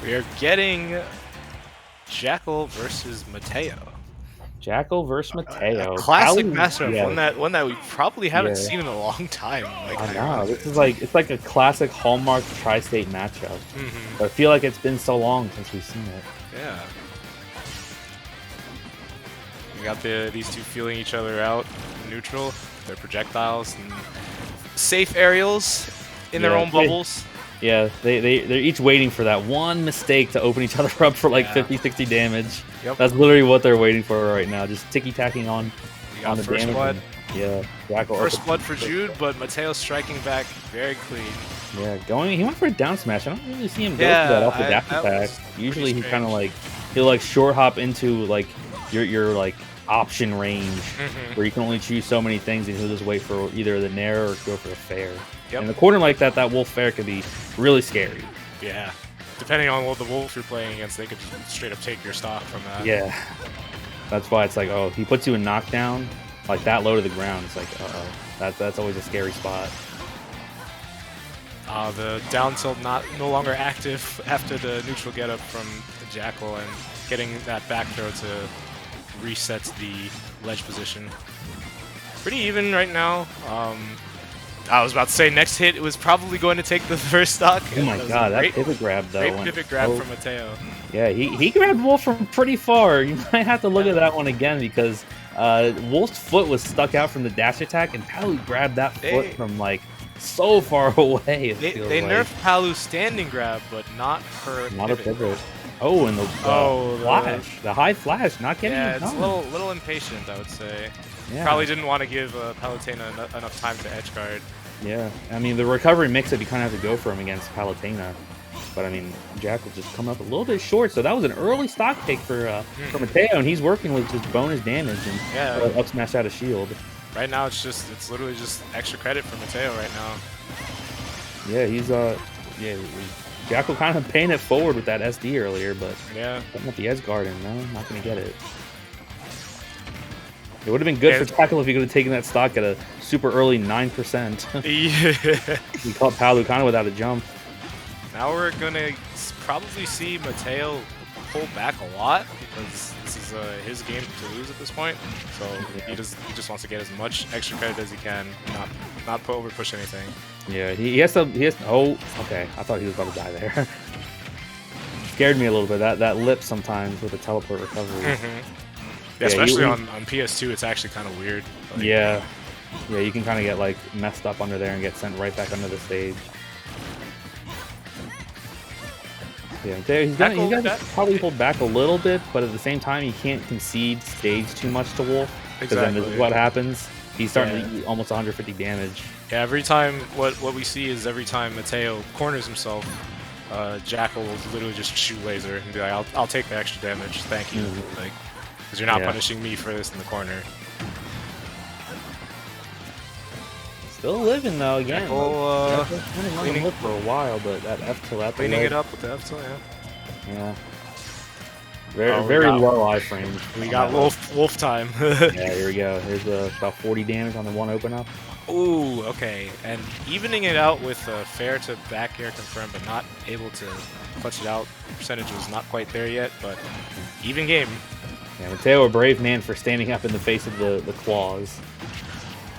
We are getting Jakal versus Mateo. Jakal versus A Mateo. classic Palu, matchup, yeah, one that we probably haven't yeah. seen in a long time. Like I know. ironically. This is like a classic Hallmark tri-state matchup. But I feel like it's been so long since we've seen it. Yeah. We got these two feeling each other out in neutral. Their projectiles and safe aerials in their own bubbles. They're each waiting for that one mistake to open each other up for like 50, 60 damage. Yep. That's literally what they're waiting for right now. Just ticky-tacking on the first damage. blood. Jakal First blood for Jude, but Mateo striking back very clean. Yeah, he went for a down smash. I don't really see him go for that off the dash attack. Usually he kind of like he'll like short hop into like your like option range where you can only choose so many things, and he'll just wait for either the nair or go for a fair. Yep. And a corner like that wolf fair could be really scary. Yeah, depending on what the wolf you're playing against, they could just straight up take your stock from that. Yeah, that's why it's like, oh, he puts you in knockdown like that low to the ground. It's like, that's always a scary spot. The down tilt no longer active after the neutral get up from Jakal, and getting that back throw to reset the ledge position. Pretty even right now. I was about to say next hit it was probably going to take the first stock. Oh my god, that pivot grab though. Great pivot grab from Mateo. Yeah, he grabbed Wolf from pretty far. You might have to look at that one again because Wolf's foot was stuck out from the dash attack, and Palu grabbed that foot from like so far away. They nerfed Palu's standing grab, but not her pivot. Oh, and the flash, the high flash, not getting it done. It's a little impatient, I would say. Yeah. Probably didn't want to give Palutena enough time to edge guard. Yeah, I mean, the recovery mix-up, you kind of have to go for him against Palutena. But, I mean, Jakal just come up a little bit short, so that was an early stock pick for Mateo, and he's working with just bonus damage and up smash out of shield. Right now, it's literally just extra credit for Mateo right now. Yeah, Jakal kind of paying it forward with that SD earlier, but putting up the edge guard, and no, not going to get it. It would have been good for Jakal if he could have taken that stock at a super early 9%. He caught Palu kind of without a jump. Now we're going to probably see Mateo pull back a lot because this is his game to lose at this point. So he just wants to get as much extra credit as he can, not over push anything. Yeah, he has to. Oh, okay. I thought he was about to die there. Scared me a little bit. That lip sometimes with the teleport recovery. Yeah, especially on PS2, it's actually kind of weird. Like, yeah, you can kind of get like messed up under there and get sent right back under the stage. Yeah, he's got to probably hold back a little bit, but at the same time, he can't concede stage too much to Wolf because then this is what happens. He's starting to eat almost 150 damage. Yeah, every time what we see is every time Mateo corners himself, Jakal will literally just shoot laser and be like, "I'll take the extra damage, thank you." Like. Because you're not punishing me for this in the corner. Still living though again. Cleaning for a while, but that F tilt. Cleaning it up with the F tilt, yeah. Very low iframes. We got wolf time. Yeah, here we go. Here's about 40 damage on the one open up. Ooh, okay. And evening it out with fair to back air confirm, but not able to clutch it out. Percentage was not quite there yet, but even game. Yeah, Mateo, a brave man for standing up in the face of the claws.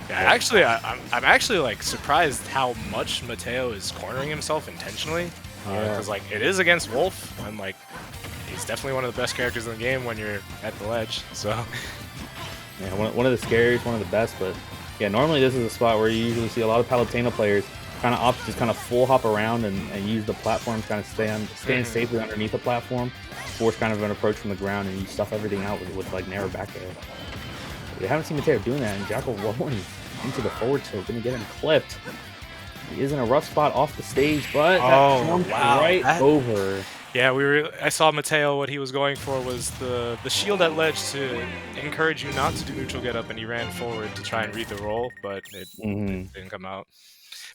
Yeah, actually, I'm actually like surprised how much Mateo is cornering himself intentionally. Because like it is against Wolf, and like he's definitely one of the best characters in the game when you're at the ledge. So yeah, one of the scariest, one of the best. But yeah, normally this is a spot where you usually see a lot of Palutena players kind of opt to just kind of full hop around and use the platform to kind of stand safely underneath the platform. Force kind of an approach from the ground, and you stuff everything out with like narrow back air. We haven't seen Mateo doing that, and Jakal rolling into the forward tilt, gonna get him clipped. He is in a rough spot off the stage, but that jumped right over. Yeah, I saw Mateo. What he was going for was the shield at ledge to encourage you not to do neutral get up, and he ran forward to try and read the roll, but it didn't come out.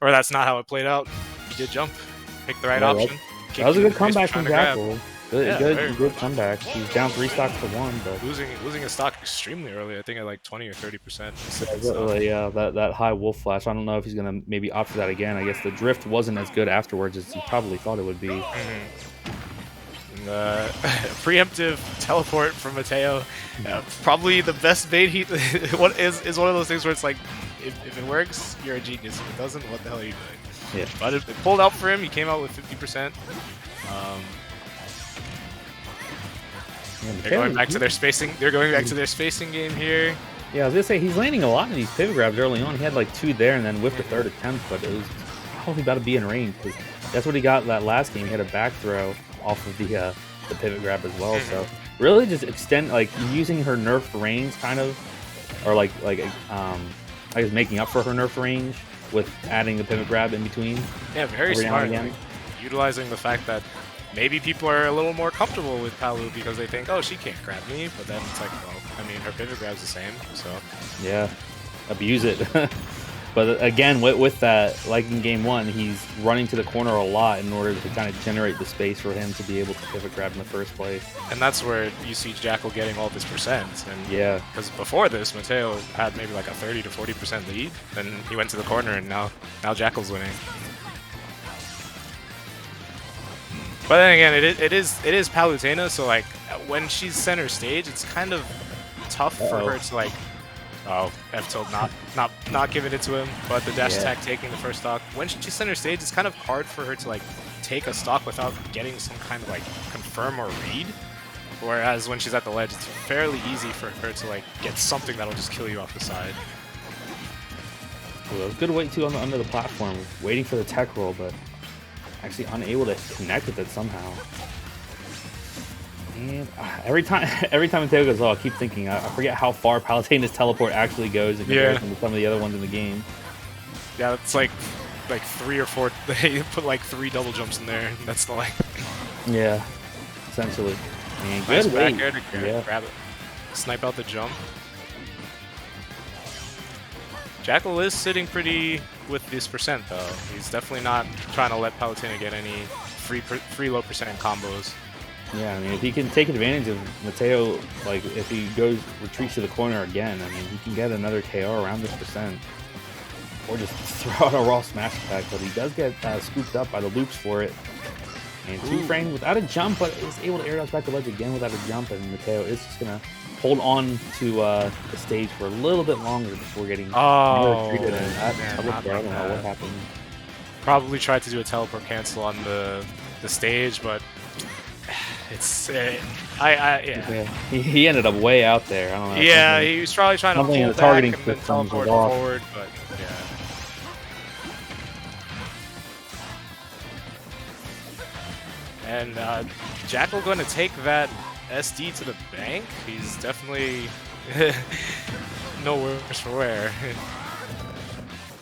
Or that's not how it played out. He did jump, picked the right option. That was a good comeback from Jakal. Good comeback. He's down 3 stocks to 1, but losing a stock extremely early. I think at like 20 or 30%. Yeah, that high wolf flash. I don't know if he's gonna maybe opt for that again. I guess the drift wasn't as good afterwards as he probably thought it would be. Preemptive teleport from Mateo. Probably the best bait he what is one of those things where it's like, if it works, you're a genius. If it doesn't, what the hell are you doing? Yeah. But it pulled out for him. He came out with 50%. They're going back to their spacing. They're going back to their spacing game here. Yeah, I was gonna say he's landing a lot in these pivot grabs early on. He had like 2 there and then whiffed the 3rd attempt, but it was probably about to be in range because that's what he got that last game. He had a back throw off of the pivot grab as well. So really just extend, like, using her nerfed range kind of, or like I guess making up for her nerfed range with adding the pivot grab in between. Yeah, very smart. Like, utilizing the fact that maybe people are a little more comfortable with Palu because they think, oh, she can't grab me, but then it's like, well, I mean, her pivot grab's the same, so. Yeah, abuse it. But again, with that, like in game 1, he's running to the corner a lot in order to kind of generate the space for him to be able to pivot grab in the first place. And that's where you see Jakal getting all this percent. And yeah. Because before this, Mateo had maybe like a 30 to 40% lead, then he went to the corner, and now Jakal's winning. But then again, it is Palutena, so like when she's center stage, it's kind of tough for her to like, oh, F tilt not giving it to him, but the dash attack taking the first stock. When she's center stage, it's kind of hard for her to like take a stock without getting some kind of like confirm or read. Whereas when she's at the ledge, it's fairly easy for her to like get something that'll just kill you off the side. Well, that was good wait too under the platform, waiting for the tech roll, but actually unable to connect with it somehow. And every time Mateo goes, oh, I keep thinking, I forget how far Palutena's teleport actually goes in comparison to some of the other ones in the game. Yeah, it's like 3 or 4. They put like 3 double jumps in there, and that's the like. Yeah, essentially. And nice good back wait. air to grab it, snipe out the jump. Jakal is sitting pretty with this percent though. He's definitely not trying to let Palutena get any free low percent combos. Yeah, I mean, if he can take advantage of Mateo, like if he retreats to the corner again, I mean, he can get another KO around this percent. Or just throw out a raw smash attack, but he does get scooped up by the loops for it. And 2 frames without a jump, but is able to air dodge back the ledge again without a jump, and Mateo is just going to hold on to the stage for a little bit longer before getting treated. And I don't know what happened. Probably tried to do a teleport cancel on the stage, but it's yeah. He ended up way out there. I don't know. Yeah, he was probably trying to pull back and then teleport forward, but yeah. And Jakal going to take that SD to the bank. He's definitely no worse for wear.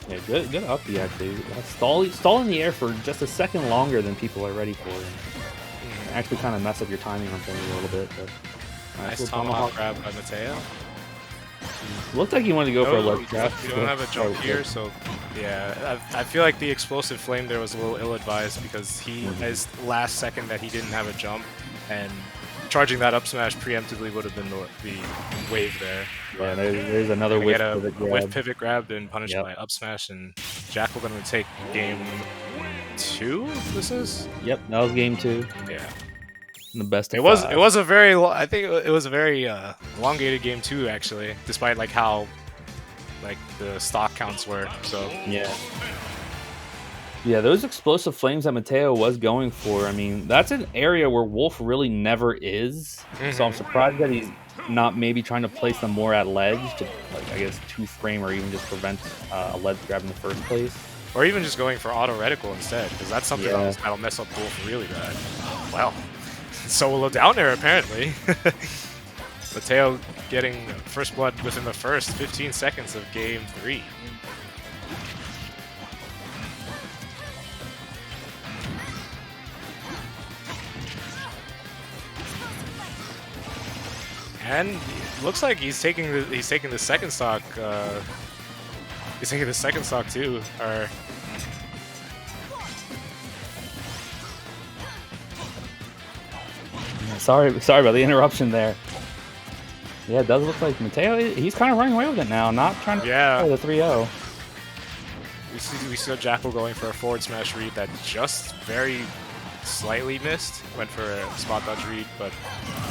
Yeah, good up B actually. Stall in the air for just a second longer than people are ready for. And actually kind of mess up your timing on things a little bit. But nice tomahawk grab by Mateo. Looked like he wanted to go for a ledge grab. You don't have a jump here, so yeah. I feel like the explosive flame there was a little ill-advised because his last second that he didn't have a jump, and charging that up smash preemptively would have been the wave there. Yeah, there's another whiff pivot grab. Whiff pivot grab, then punished by up smash, and Jakal going to take game 2. This is. Yep, that was game 2. Yeah. The best. It was a very. I think it was a very elongated game 2 actually, despite like how like the stock counts were. So yeah, those explosive flames that Mateo was going for. I mean, that's an area where Wolf really never is. So I'm surprised that he's not maybe trying to place them more at ledge to, like, I guess 2 frame or even just prevent a ledge grab in the first place. Or even just going for auto reticle instead, because that's something that'll mess up Wolf really bad. Well, solo down there apparently. Mateo getting first blood within the first 15 seconds of game 3. And looks like he's taking the second stock. He's taking the second stock too. Or sorry about the interruption there. Yeah, it does look like Mateo. He's kind of running away with it now, not trying to play the 3-0. We see Jakal going for a forward smash read that just very slightly missed. Went for a spot dodge read, but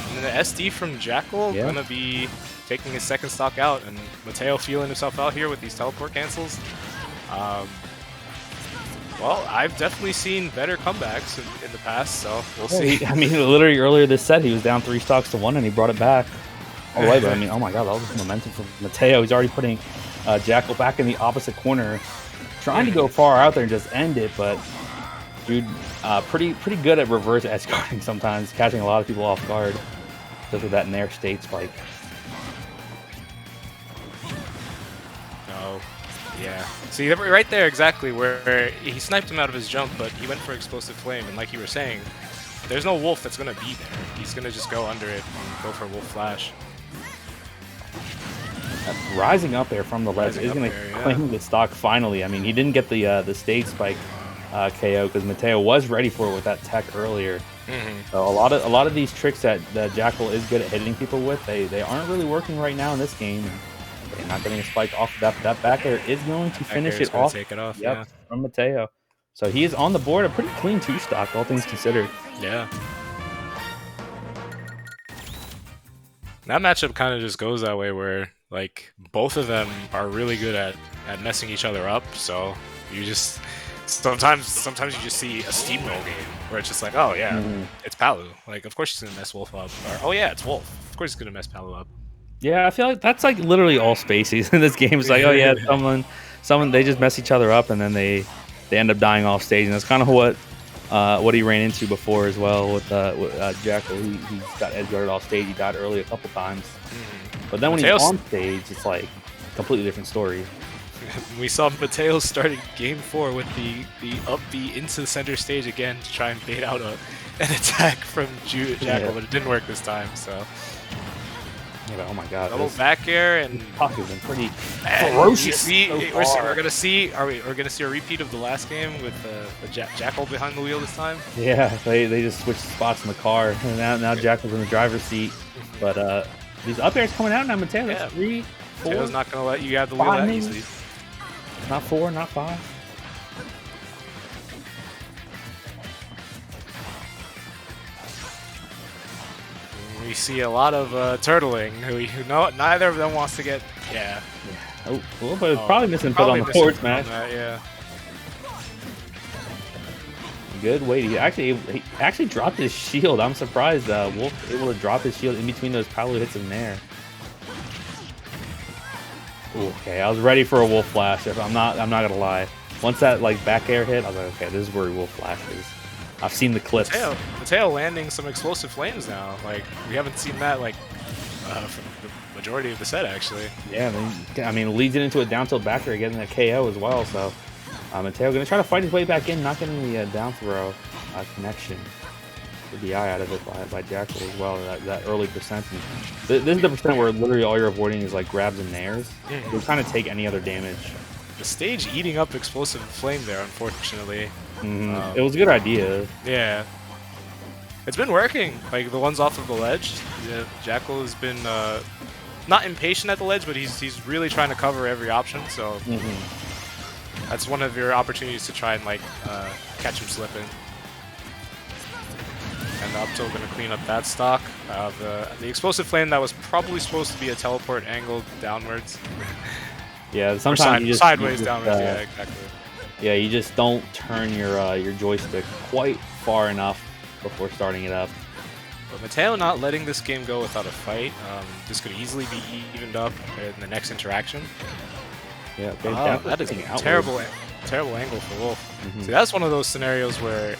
and then the SD from Jakal gonna be taking his second stock out, and Mateo feeling himself out here with these teleport cancels. Well, I've definitely seen better comebacks in the past, so we'll see. I mean, literally earlier this set, he was down 3 stocks to 1, and he brought it back all the way. But I mean, oh my god, that was momentum from Mateo. He's already putting Jakal back in the opposite corner, trying to go far out there and just end it. But dude, pretty good at reverse edge guarding sometimes, catching a lot of people off guard just with that nair state spike. No. Yeah. See, right there exactly where he sniped him out of his jump, but he went for Explosive Flame, and like you were saying, there's no Wolf that's going to be there. He's going to just go under it and go for Wolf Flash. Rising up there from the ledge is going to claim the stock finally. I mean, he didn't get the stage spike KO because Mateo was ready for it with that tech earlier. So a lot of these tricks that Jakal is good at hitting people with, they aren't really working right now in this game. And not getting a spike off that back air is going to finish it off. Take it off. Yep, from Mateo. So he is on the board, a pretty clean 2-stock, all things considered. Yeah. That matchup kind of just goes that way where, like, both of them are really good at messing each other up. So you just sometimes you just see a steamroll game where it's just like, oh yeah, it's Palu. Like, of course he's gonna mess Wolf up. Or, oh yeah, it's Wolf. Of course he's gonna mess Palu up. Yeah, I feel like that's like literally all Spacies in this game. It's like, oh yeah, someone they just mess each other up and then they end up dying off stage, and that's kind of what he ran into before as well with Jakal. He got edge guarded off stage. He died early a couple times, but then when he's on stage, it's like a completely different story. We saw Mateo starting game 4 with the up B into the center stage again to try and bait out an attack from Jakal, but it didn't work this time. So. Yeah, but oh my god! Double back air and puck has been pretty ferocious. We're gonna see. We're gonna see a repeat of the last game with the Jakal behind the wheel this time. Yeah, they just switched spots in the car, and now Jakal's in the driver's seat. But these up airs coming out now, Mateo. That's 3, 4. Mateo's not gonna let you have the wheel that easily. Not 4, not 5. We see a lot of turtling. Who know neither of them wants to get. Yeah. Oh, a little bit. Probably missing foot on the forward smash. Yeah. Good weight. He actually dropped his shield. I'm surprised Wolf able to drop his shield in between those Palu hits in there. Ooh, okay, I was ready for a Wolf Flash. I'm not gonna lie. Once that like back air hit, I was like, okay, this is where Wolf Flash is. I've seen the clips. Mateo landing some explosive flames now. Like, we haven't seen that like for the majority of the set actually. Yeah, I mean leads it into a down tilt back air, getting that KO as well. So Mateo gonna try to fight his way back in, not getting the down throw connection. The eye out of it by Jakal as well. That early percent. This is the percent where literally all you're avoiding is like grabs and nairs. You'll kind of take any other damage. The stage eating up explosive flame there, unfortunately. It was a good idea. Yeah. It's been working. Like the ones off of the ledge. Yeah, Jakal has been not impatient at the ledge, but he's really trying to cover every option. So that's one of your opportunities to try and like catch him slipping. And the up tilt going to clean up that stock. The explosive flame that was probably supposed to be a teleport angled downwards. Yeah, sometimes you just, sideways downwards. Yeah, exactly. Yeah, you just don't turn your joystick quite far enough before starting it up. But Mateo not letting this game go without a fight. This could easily be evened up in the next interaction. Yeah, that is a terrible angle for Wolf. See, that's one of those scenarios where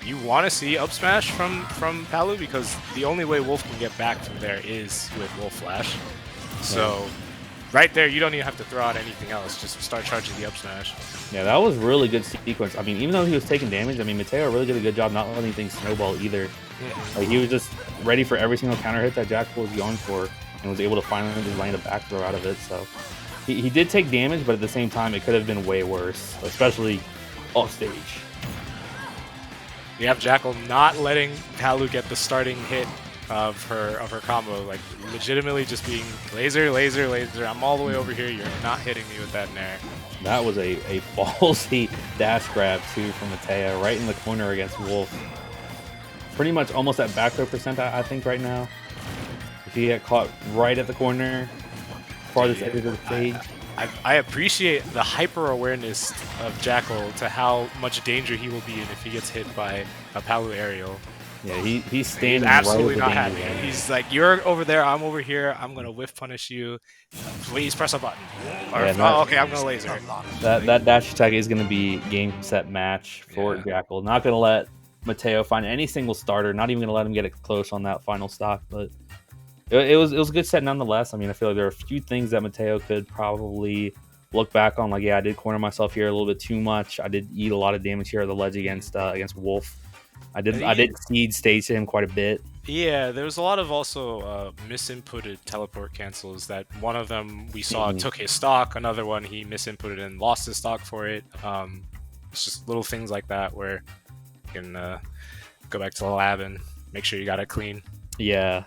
you want to see up smash from Palu because the only way Wolf can get back from there is with Wolf Flash. So right there, you don't even have to throw out anything else. Just start charging the up smash. Yeah, that was really good sequence. I mean, even though he was taking damage, I mean, Mateo really did a good job not letting things snowball either. Like, he was just ready for every single counter hit that Jakal was going for and was able to finally just land a back throw out of it. So he did take damage, but at the same time, it could have been way worse, especially off stage. You have Jakal not letting Palu get the starting hit of her combo, like legitimately just being laser, laser, laser. I'm all the way over here. You're not hitting me with that nair. That was a ballsy dash grab too from Mateo, right in the corner against Wolf. Pretty much almost at back throw percent, I think, right now. If he get caught right at the corner, farthest edge of the stage. I appreciate the hyper awareness of Jakal to how much danger he will be in if he gets hit by a Palu aerial. Yeah, he's standing He's absolutely right not at the happy. danger zone. He's like, you're over there, I'm over here. I'm gonna whiff punish you. Please press a button. Or, Yeah, okay, I'm gonna laser. That dash attack is going to be game set match for Jakal. Not going to let Mateo find any single starter. Not even going to let him get it close on that final stock. But it was a good set nonetheless. I mean, I feel like there are a few things that Mateo could probably look back on. Like, yeah, I did corner myself here a little bit too much. I did eat a lot of damage here at the ledge against Wolf. I did seed stage to him quite a bit. Yeah, there was a lot of also misinputted teleport cancels. That one of them we saw took his stock, another one he misinputted and lost his stock for it. It's just little things like that where you can go back to the lab and make sure you got it clean. Yeah.